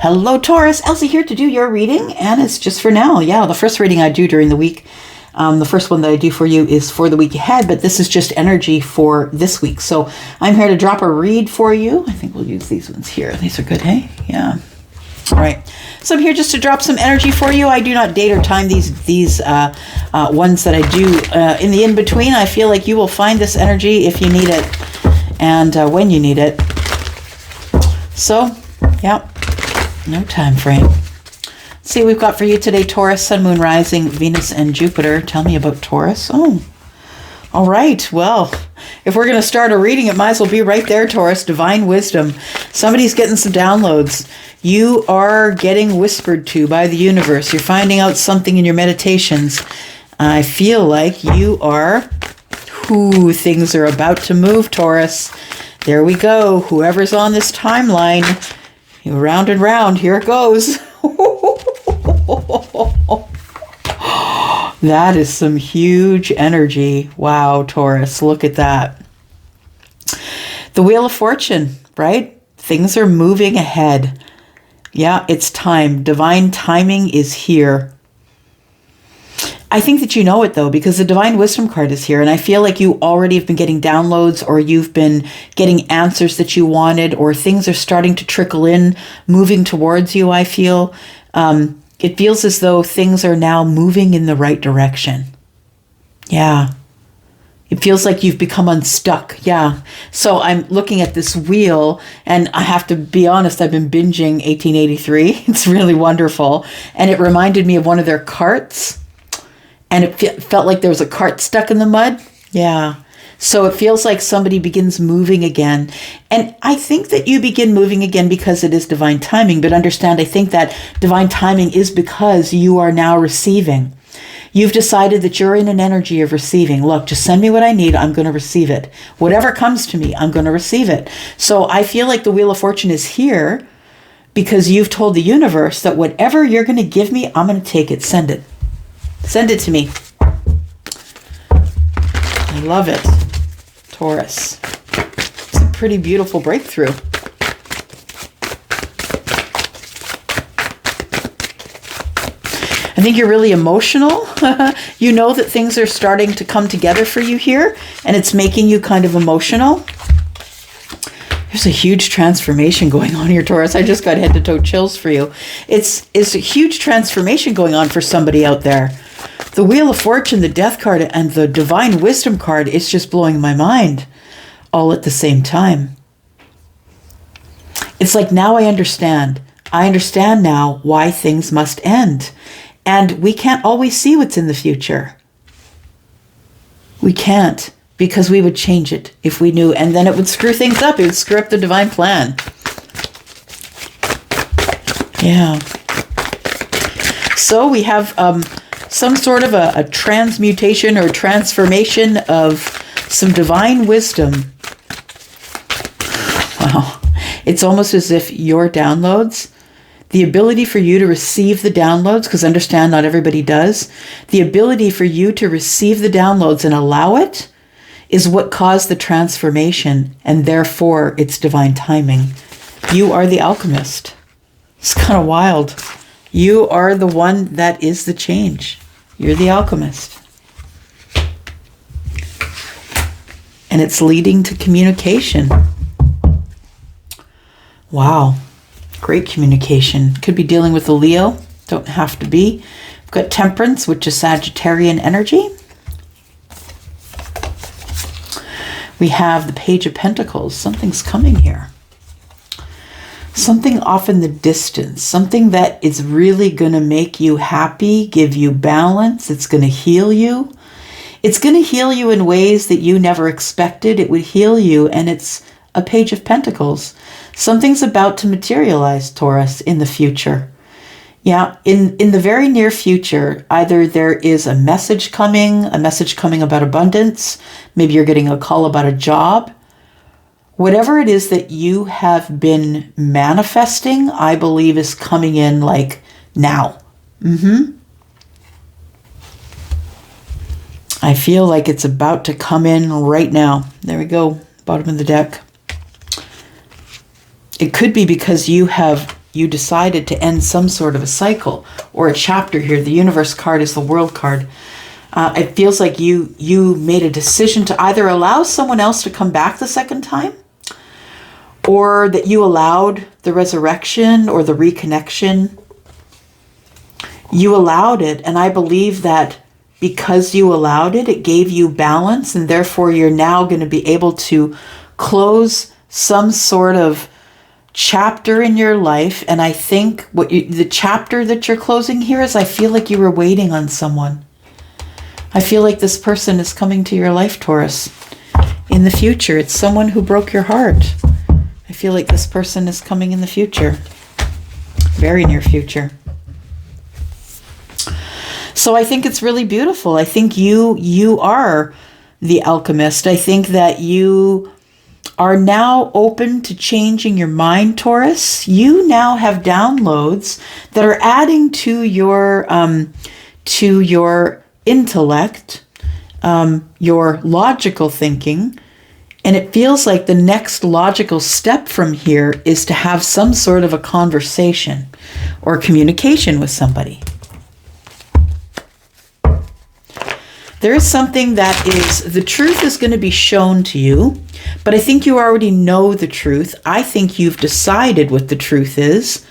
Hello, Taurus. Elsie here to do your reading, and it's just for now. Yeah, the first reading I do during the week, the first one that I do for you is for the week ahead, but this is just energy for this week. So I'm here to drop a read for you. I think we'll use these ones here. These are good, hey? Yeah. All right. So I'm here just to drop some energy for you. I do not date or time these ones that I do in the in-between. I feel like you will find this energy if you need it and when you need it. So, yeah. No time frame. Let's see what we've got for you today, Taurus, Sun, Moon, Rising, Venus, and Jupiter. Tell me about Taurus. Oh, all right. Well, if we're going to start a reading, it might as well be right there, Taurus. Divine wisdom. Somebody's getting some downloads. You are getting whispered to by the universe. You're finding out something in your meditations. I feel like you are... Ooh, things are about to move, Taurus. There we go. Whoever's on this timeline... Round and round, here it goes. That is some huge energy. Wow, Taurus, look at that. The Wheel of Fortune, right? Things are moving ahead. Yeah, it's time. Divine timing is here. I think that you know it, though, because the Divine Wisdom card is here, and I feel like you already have been getting downloads, or you've been getting answers that you wanted, or things are starting to trickle in, moving towards you, I feel. It feels as though things are now moving in the right direction. Yeah. It feels like you've become unstuck. Yeah. So I'm looking at this wheel, and I have to be honest, I've been binging 1883. It's really wonderful. And it reminded me of one of their carts. And it felt like there was a cart stuck in the mud. Yeah. So it feels like somebody begins moving again. And I think that you begin moving again because it is divine timing. But understand, I think that divine timing is because you are now receiving. You've decided that you're in an energy of receiving. Look, just send me what I need. I'm going to receive it. Whatever comes to me, I'm going to receive it. So I feel like the Wheel of Fortune is here because you've told the universe that whatever you're going to give me, I'm going to take it. Send it. Send it to me. I love it. Taurus. It's a pretty beautiful breakthrough. I think you're really emotional. You know that things are starting to come together for you here, and it's making you kind of emotional. There's a huge transformation going on here, Taurus. I just got head-to-toe chills for you. It's a huge transformation going on for somebody out there. The Wheel of Fortune, the Death card, and the Divine Wisdom card is just blowing my mind all at the same time. It's like, now I understand. I understand now why things must end. And we can't always see what's in the future. We can't, because we would change it if we knew, and then it would screw things up. It would screw up the divine plan. Yeah. So we have some sort of a transmutation or transformation of some divine wisdom. Wow. It's almost as if your downloads, the ability for you to receive the downloads, because understand not everybody does, the ability for you to receive the downloads and allow it is what caused the transformation, and therefore it's divine timing. You are the alchemist. It's kind of wild. You are the one that is the change. You're the alchemist. And it's leading to communication. Wow. Great communication. Could be dealing with a Leo. Don't have to be. We've got Temperance, which is Sagittarian energy. We have the Page of Pentacles. Something's coming here. Something off in the distance. Something that is really going to make you happy, give you balance. It's going to heal you. It's going to heal you in ways that you never expected. It would heal you, and it's a Page of Pentacles. Something's about to materialize, Taurus, in the future. Yeah, in the very near future, either there is a message coming about abundance. Maybe you're getting a call about a job. Whatever it is that you have been manifesting, I believe is coming in like now. I feel like it's about to come in right now. There we go, bottom of the deck. It could be because you have you decided to end some sort of a cycle or a chapter here. The universe card is the world card. It feels like you made a decision to either allow someone else to come back the second time, or that you allowed the resurrection or the reconnection. You allowed it, and I believe that because you allowed it, it gave you balance, and therefore you're now going to be able to close some sort of chapter in your life. And I think the chapter that you're closing here is, I feel like you were waiting on someone. I feel like this person is coming to your life, Taurus, in the future. It's someone who broke your heart. I feel like this person is coming in the future, very near future. So I think it's really beautiful. I think you are the alchemist. I think that you are now open to changing your mind, Taurus. You now have downloads that are adding to your intellect, your logical thinking. And it feels like the next logical step from here is to have some sort of a conversation or communication with somebody. There is something that is, the truth is going to be shown to you, but I think you already know the truth. I think you've decided what the truth is.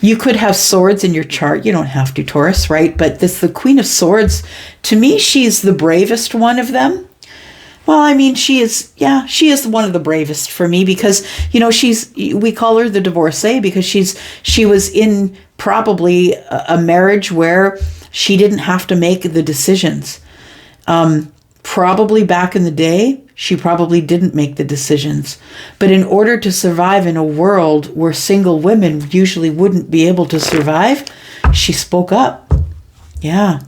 You could have swords in your chart. You don't have to, Taurus, right? But the Queen of Swords, to me, she's the bravest one of them. Well, I mean, she is one of the bravest for me because, we call her the divorcee because she was in probably a marriage where she didn't have to make the decisions. Probably back in the day, she probably didn't make the decisions. But in order to survive in a world where single women usually wouldn't be able to survive, she spoke up. Yeah.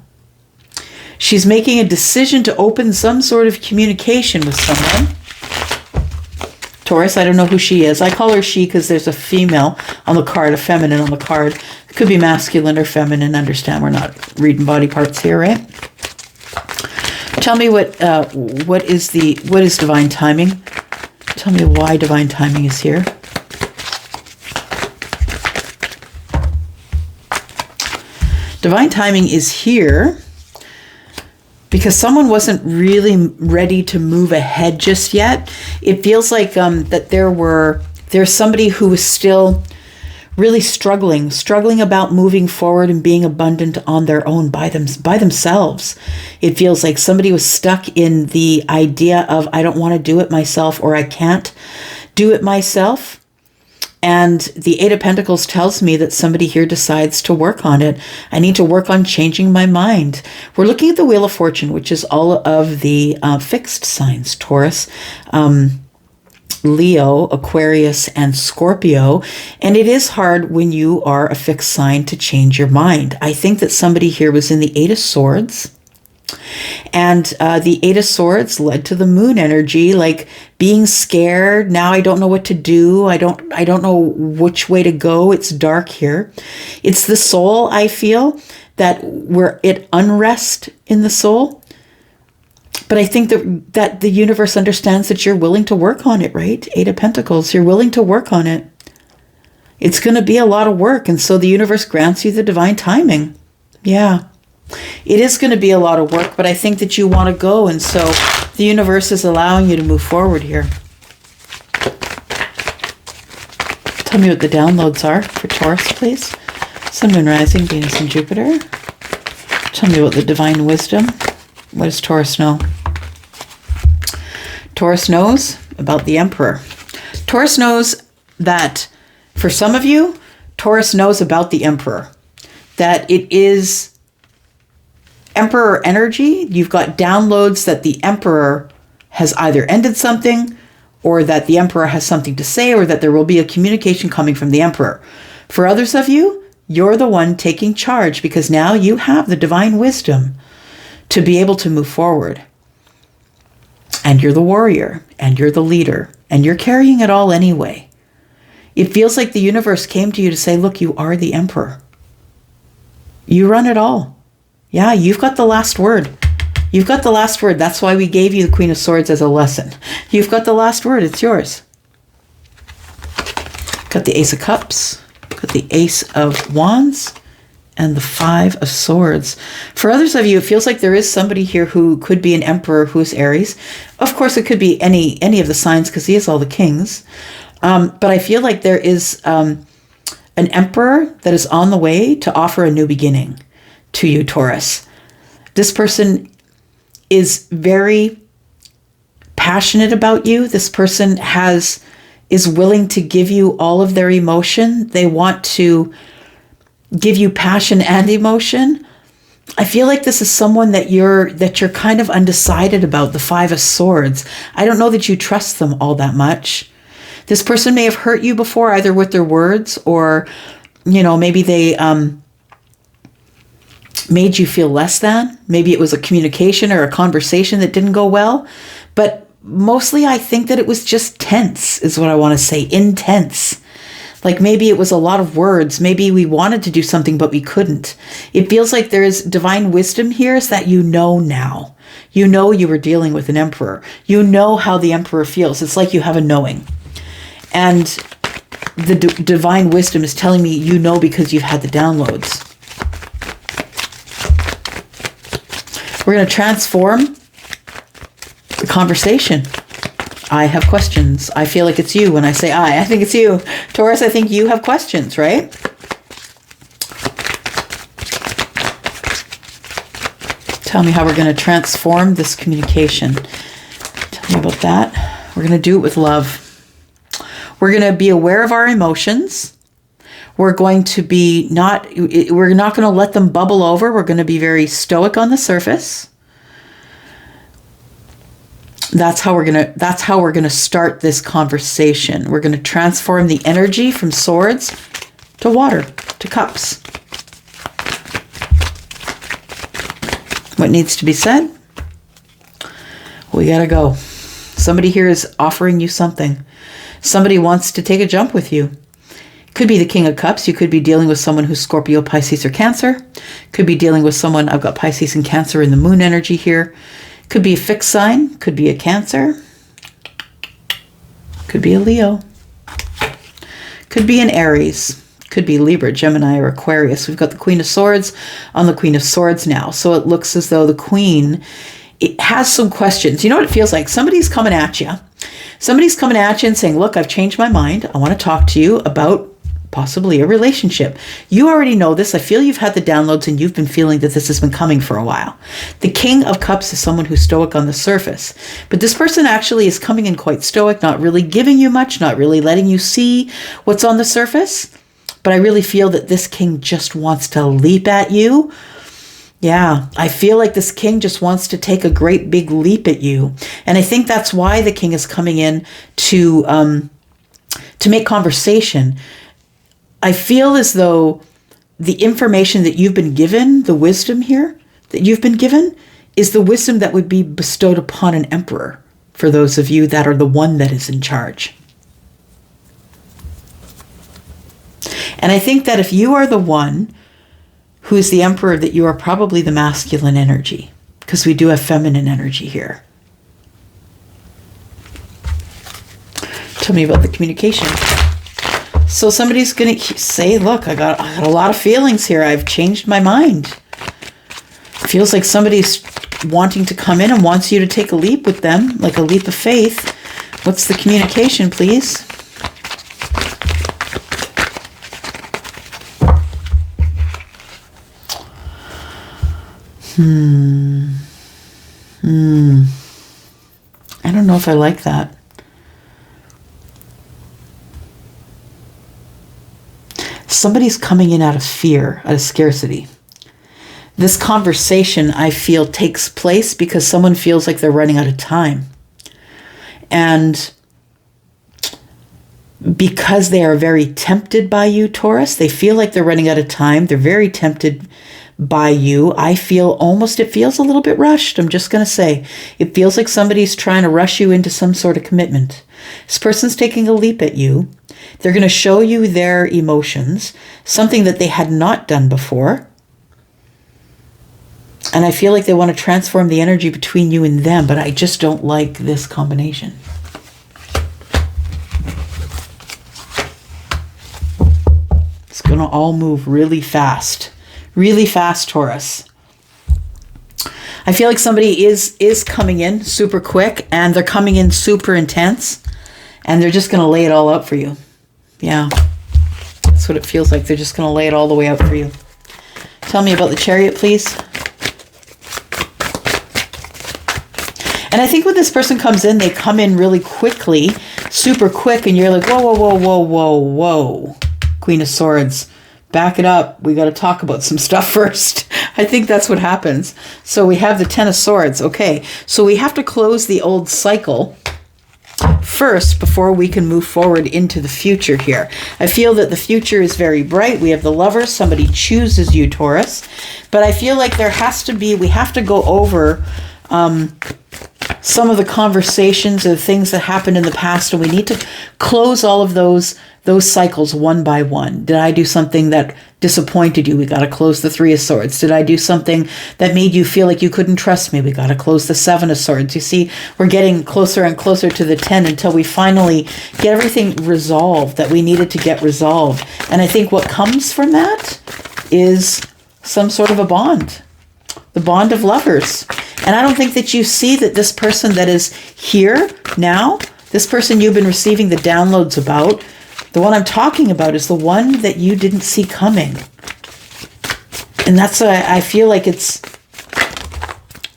She's making a decision to open some sort of communication with someone. Taurus, I don't know who she is. I call her she because there's a female on the card, a feminine on the card. It could be masculine or feminine. Understand, we're not reading body parts here, right? Tell me what is divine timing? Tell me why divine timing is here. Divine timing is here because someone wasn't really ready to move ahead just yet. It feels like that there's somebody who is still really struggling about moving forward and being abundant on their own by themselves. It feels like somebody was stuck in the idea of, I don't want to do it myself, or I can't do it myself. And the Eight of Pentacles tells me that somebody here decides to work on it. I need to work on changing my mind. We're looking at the Wheel of Fortune, which is all of the fixed signs, Taurus, Leo, Aquarius, and Scorpio. And it is hard when you are a fixed sign to change your mind. I think that somebody here was in the Eight of Swords. And the Eight of Swords led to the moon energy, like being scared. Now I don't know what to do. I don't know which way to go. It's dark here. It's the soul, I feel, that we're at unrest in the soul. But I think that the universe understands that you're willing to work on it, right? Eight of Pentacles, you're willing to work on it. It's going to be a lot of work. And so the universe grants you the divine timing. Yeah. It is going to be a lot of work, but I think that you want to go. And so the universe is allowing you to move forward here. Tell me what the downloads are for Taurus, please. Sun, Moon, Rising, Venus, and Jupiter. Tell me what the divine wisdom. What does Taurus know? Taurus knows about the Emperor. Taurus knows that for some of you, Taurus knows about the Emperor. That it is Emperor energy. You've got downloads that the Emperor has either ended something, or that the Emperor has something to say, or that there will be a communication coming from the Emperor. For others of you, you're the one taking charge because now you have the divine wisdom to be able to move forward. And you're the warrior, and you're the leader, and you're carrying it all anyway. It feels like the universe came to you to say, look, you are the Emperor. You run it all. Yeah, you've got the last word. You've got the last word. That's why we gave you the Queen of Swords as a lesson. You've got the last word. It's yours. Got the Ace of Cups, got the Ace of Wands, and the Five of Swords. For others of you, it feels like there is somebody here who could be an emperor who is Aries. Of course, it could be any of the signs because he is all the kings. But I feel like there is an emperor that is on the way to offer a new beginning to you, Taurus. This person is very passionate about you. This person is willing to give you all of their emotion. They want to give you passion and emotion. I feel like this is someone that you're kind of undecided about, the Five of Swords. I don't know that you trust them all that much. This person may have hurt you before, either with their words or, maybe they made you feel less than. Maybe it was a communication or a conversation that didn't go well. But mostly I think that it was just tense, is what I want to say, intense. Like maybe it was a lot of words. Maybe we wanted to do something, but we couldn't. It feels like there is divine wisdom here, is that now. You know you were dealing with an emperor. You know how the emperor feels. It's like you have a knowing. And the divine wisdom is telling me because you've had the downloads. We're going to transform the conversation. I have questions. I feel like it's you when I say I think it's you. Taurus, I think you have questions, right? Tell me how we're going to transform this communication. Tell me about that. We're going to do it with love. We're going to be aware of our emotions. We're not going to let them bubble over. We're going to be very stoic on the surface. That's how we're going to start this conversation. We're going to transform the energy from swords to water, to cups. What needs to be said? We got to go. Somebody here is offering you something. Somebody wants to take a jump with you. Could be the King of Cups. You could be dealing with someone who's Scorpio, Pisces, or Cancer. Could be dealing with someone, I've got Pisces and Cancer in the moon energy here. Could be a fixed sign. Could be a Cancer. Could be a Leo. Could be an Aries. Could be Libra, Gemini, or Aquarius. We've got the Queen of Swords on the Queen of Swords now. So it looks as though the Queen, it has some questions. You know what it feels like? Somebody's coming at you. Somebody's coming at you and saying, look, I've changed my mind. I want to talk to you about possibly a relationship. You already know this. I feel you've had the downloads and you've been feeling that this has been coming for a while. The King of Cups is someone who's stoic on the surface, but this person actually is coming in quite stoic, not really giving you much, not really letting you see what's on the surface. But I really feel that this king just wants to leap at you. Yeah, I feel like this king just wants to take a great big leap at you. And I think that's why the king is coming in to make conversation. I feel as though the information that you've been given, the wisdom here that you've been given, is the wisdom that would be bestowed upon an emperor, for those of you that are the one that is in charge. And I think that if you are the one who is the emperor, that you are probably the masculine energy, because we do have feminine energy here. Tell me about the communication. So somebody's going to say, look, I got a lot of feelings here. I've changed my mind. It feels like somebody's wanting to come in and wants you to take a leap with them, like a leap of faith. What's the communication, please? I don't know if I like that. Somebody's coming in out of fear, out of scarcity. This conversation, I feel, takes place because someone feels like they're running out of time. And because they are very tempted by you, Taurus, they feel like they're running out of time. They're very tempted by you. I feel it feels a little bit rushed. I'm just going to say, it feels like somebody's trying to rush you into some sort of commitment. This person's taking a leap at you. They're going to show you their emotions, something that they had not done before. And I feel like they want to transform the energy between you and them, but I just don't like this combination. going to all move really fast. Really fast, Taurus. I feel like somebody is coming in super quick, and they're coming in super intense, and they're just going to lay it all out for you. Yeah, that's what it feels like. They're just going to lay it all the way out for you. Tell me about the Chariot, please. And I think when this person comes in, they come in really quickly, super quick, and you're like, whoa, whoa, whoa, whoa, whoa, whoa. Queen of Swords. Back it up. We got to talk about some stuff first. I think that's what happens. So we have the Ten of Swords. Okay, so we have to close the old cycle first before we can move forward into the future here. I feel that the future is very bright. We have the Lovers. Somebody chooses you, Taurus. But I feel like there has to be, we have to go over some of the conversations or things that happened in the past, and we need to close all of those cycles one by one. Did I do something that disappointed you? We got to close the Three of Swords. Did I do something that made you feel like you couldn't trust me? We got to close the Seven of Swords. You see, we're getting closer and closer to the 10 until we finally get everything resolved that we needed to get resolved. And I think what comes from that is some sort of a bond. The bond of lovers. And I don't think that you see that this person that is here now, this person you've been receiving the downloads about, the one I'm talking about is the one that you didn't see coming. And that's why I feel like it's,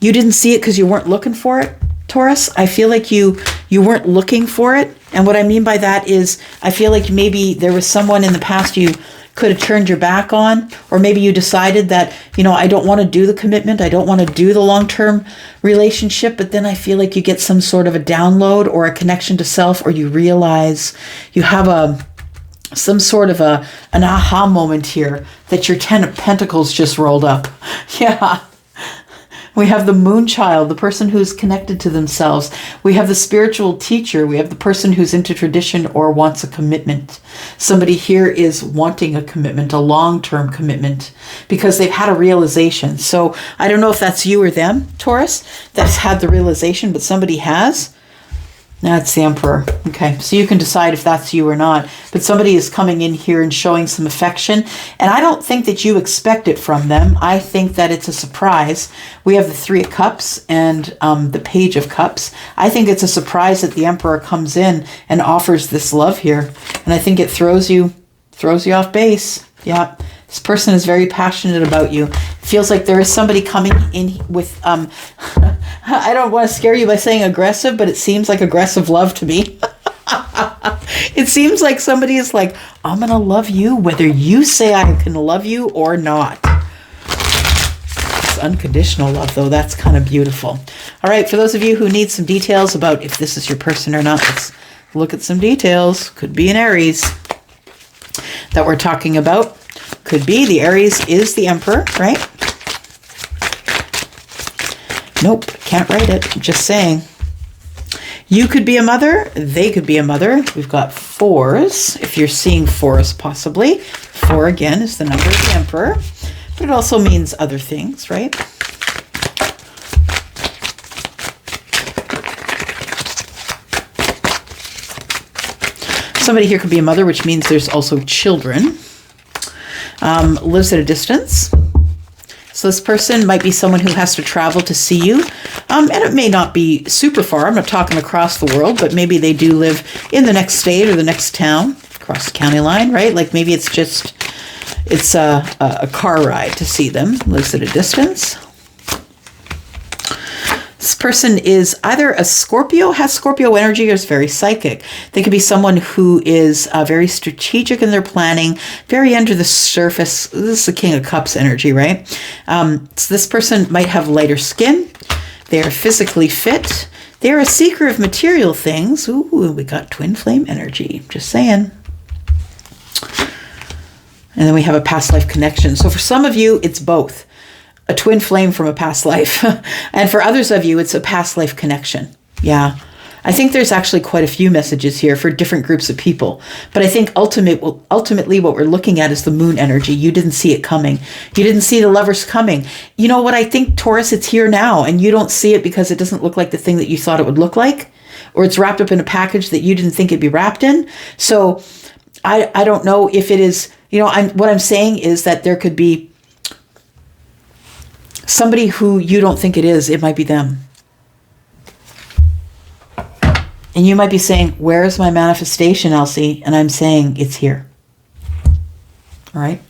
you didn't see it because you weren't looking for it, Taurus. I feel like you weren't looking for it. And what I mean by that is, I feel like maybe there was someone in the past you could have turned your back on, or maybe you decided that, I don't want to do the commitment, I don't want to do the long-term relationship, but then I feel like you get some sort of a download or a connection to self, or you realize you have some sort of an aha moment here that your 10 of Pentacles just rolled up. Yeah. We have the moon child, the person who's connected to themselves. We have the spiritual teacher. We have the person who's into tradition or wants a commitment. Somebody here is wanting a commitment, a long-term commitment, because they've had a realization. So I don't know if that's you or them, Taurus, that's had the realization, but somebody has. That's the Emperor. Okay, so you can decide if that's you or not. But somebody is coming in here and showing some affection. And I don't think that you expect it from them. I think that it's a surprise. We have the Three of Cups and the Page of Cups. I think it's a surprise that the Emperor comes in and offers this love here. And I think it throws you off base. Yeah. This person is very passionate about you. It feels like there is somebody coming in with, I don't want to scare you by saying aggressive, but it seems like aggressive love to me. It seems like somebody is like, I'm going to love you whether you say I can love you or not. It's unconditional love, though. That's kind of beautiful. All right, for those of you who need some details about if this is your person or not, let's look at some details. Could be an Aries that we're talking about. Could be the Aries is the Emperor, right? Nope, can't write it. Just saying. You could be a mother. They could be a mother. We've got 4s. If you're seeing 4s, possibly. 4, again, is the number of the Emperor. But it also means other things, right? Somebody here could be a mother, which means there's also children. Lives at a distance. So this person might be someone who has to travel to see you. And it may not be super far. I'm not talking across the world, but maybe they do live in the next state or the next town, across the county line, right? Like maybe it's a car ride to see them. Lives at a distance. This person is either a Scorpio, has Scorpio energy, or is very psychic. They could be someone who is very strategic in their planning, very under the surface. This is the King of Cups energy, right? So this person might have lighter skin. They are physically fit. They are a seeker of material things. Ooh, we got twin flame energy. Just saying. And then we have a past life connection. So for some of you, it's both. A twin flame from a past life. And for others of you, it's a past life connection. Yeah. I think there's actually quite a few messages here for different groups of people. But I think ultimately what we're looking at is the moon energy. You didn't see it coming. You didn't see the Lovers coming. You know what? I think, Taurus, it's here now. And you don't see it because it doesn't look like the thing that you thought it would look like. Or it's wrapped up in a package that you didn't think it'd be wrapped in. So I don't know if it is You know, what I'm saying is that there could be somebody who you don't think it is. It might be them. And you might be saying, where's my manifestation, Elsie? And I'm saying, it's here. All right?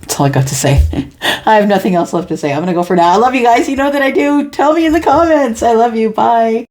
That's all I got to say. I have nothing else left to say. I'm going to go for now. I love you guys. You know that I do. Tell me in the comments. I love you. Bye.